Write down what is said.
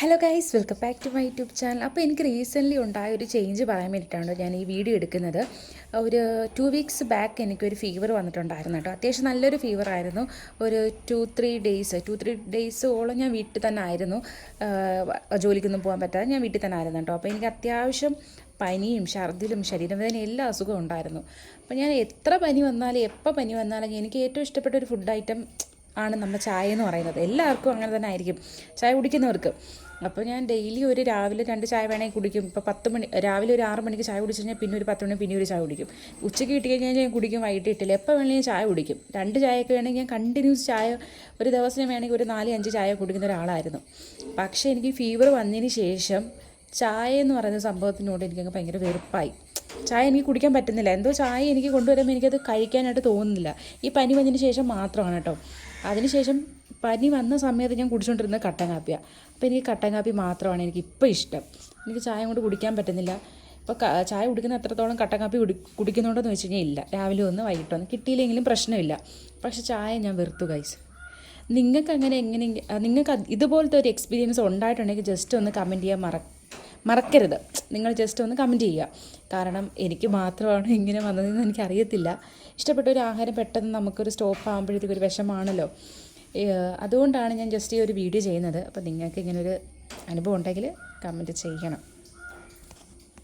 Hello guys, welcome back to my YouTube channel. അപ്പോൾ എനിക്ക് recently ഉണ്ടായ ഒരു ചേഞ്ച് പറയാൻ വേണ്ടിയിട്ടാണ് ഞാൻ ഈ വീഡിയോ എടുക്കുന്നത്. ഒരു 2 വീക്സ് ബാക്ക് എനിക്കൊരു ഫീവർ വന്നിട്ടുണ്ടായിരുന്നു കേട്ടോ. അത്യാവശ്യം നല്ലൊരു ഫീവറായിരുന്നു. ഒരു 2-3 ഡേയ്സോളം ഞാൻ വീട്ടിൽ തന്നെ ആയിരുന്നു. ജോലിക്കൊന്നും പോകാൻ പറ്റാതെ ഞാൻ വീട്ടിൽ തന്നെ ആയിരുന്നു കേട്ടോ. അപ്പോൾ എനിക്ക് അത്യാവശ്യം പനിയും ഛർദിലും ശരീരവേദനയും എല്ലാ അസുഖവും ഉണ്ടായിരുന്നു. അപ്പോൾ ഞാൻ എത്ര പനി വന്നാലും എപ്പോൾ പനി വന്നാലും എനിക്ക് ഏറ്റവും ഇഷ്ടപ്പെട്ട ഒരു ഫുഡ് ഐറ്റം ആണ് നമ്മുടെ ചായ എന്ന് പറയുന്നത്. എല്ലാവർക്കും അങ്ങനെ തന്നെ ആയിരിക്കും, ചായ കുടിക്കുന്നവർക്ക്. അപ്പോൾ ഞാൻ ഡെയിലി ഒരു രാവിലെ 2 ചായ വേണമെങ്കിൽ കുടിക്കും. ഇപ്പോൾ 10 മണി രാവിലെ ഒരു 6 മണിക്ക് ചായ കുടിച്ച് കഴിഞ്ഞാൽ പിന്നെ ഒരു 10 മണി പിന്നെ ഒരു ചായ കുടിക്കും. ഉച്ചയ്ക്ക് കിട്ടി കഴിഞ്ഞാൽ ഞാൻ കുടിക്കും, വൈകിട്ട് ഇട്ടില്ല. എപ്പോൾ വേണമെങ്കിലും ചായ കുടിക്കും. 2 ചായയൊക്കെ വേണമെങ്കിൽ ഞാൻ കണ്ടിന്യൂസ് ചായ ഒരു ദിവസം വേണമെങ്കിൽ ഒരു 4-5 ചായ കുടിക്കുന്ന ഒരാളായിരുന്നു. പക്ഷേ എനിക്ക് ഫീവർ വന്നതിന് ശേഷം ചായ എന്ന് പറയുന്ന സംഭവത്തിനോട് എനിക്കങ്ങ് ഭയങ്കര വെറുപ്പായി. ചായ എനിക്ക് കുടിക്കാൻ പറ്റുന്നില്ല. എന്തോ ചായ എനിക്ക് കൊണ്ടുവരുമ്പോൾ എനിക്കത് കഴിക്കാനായിട്ട് തോന്നുന്നില്ല. ഈ പനി വന്നതിന് ശേഷം മാത്രമാണ് കേട്ടോ. അതിനുശേഷം പനി വന്ന സമയത്ത് ഞാൻ കുടിച്ചുകൊണ്ടിരുന്നത് കട്ടൻ കാപ്പിയാണ്. അപ്പോൾ എനിക്ക് കട്ടൻ കാപ്പി മാത്രമാണ് എനിക്കിപ്പോൾ ഇഷ്ടം. എനിക്ക് ചായ കൊണ്ട് കുടിക്കാൻ പറ്റുന്നില്ല. ഇപ്പോൾ ചായ കുടിക്കുന്ന എത്രത്തോളം കട്ടൻ കാപ്പി കുടിക്കുന്നുണ്ടോയെന്ന് വെച്ച് കഴിഞ്ഞാൽ ഇല്ല. രാവിലെ ഒന്ന് വൈകിട്ട് ഒന്ന് കിട്ടിയില്ലെങ്കിലും പ്രശ്നമില്ല. പക്ഷേ ചായ ഞാൻ വെറുത്തു ഗൈസ്. നിങ്ങൾക്ക് നിങ്ങൾക്ക് ഇതുപോലത്തെ ഒരു എക്സ്പീരിയൻസ് ഉണ്ടായിട്ടുണ്ടെങ്കിൽ ജസ്റ്റ് ഒന്ന് കമൻറ്റ് ചെയ്യാൻ മറക്കരുത്. നിങ്ങൾ ജസ്റ്റ് ഒന്ന് കമൻറ്റ് ചെയ്യുക. കാരണം എനിക്ക് മാത്രമാണ് ഇങ്ങനെ വന്നതെന്ന് എനിക്കറിയത്തില്ല. ഇഷ്ടപ്പെട്ട ഒരു ആഹാരം പെട്ടെന്ന് നമുക്കൊരു സ്റ്റോപ്പ് ആകുമ്പോഴത്തേക്ക് ഒരു വിഷമാണല്ലോ. അതുകൊണ്ടാണ് ഞാൻ ജസ്റ്റ് ഈ ഒരു വീഡിയോ ചെയ്യുന്നത്. അപ്പോൾ നിങ്ങൾക്ക് ഇങ്ങനൊരു അനുഭവം ഉണ്ടെങ്കിൽ കമൻറ്റ് ചെയ്യണം.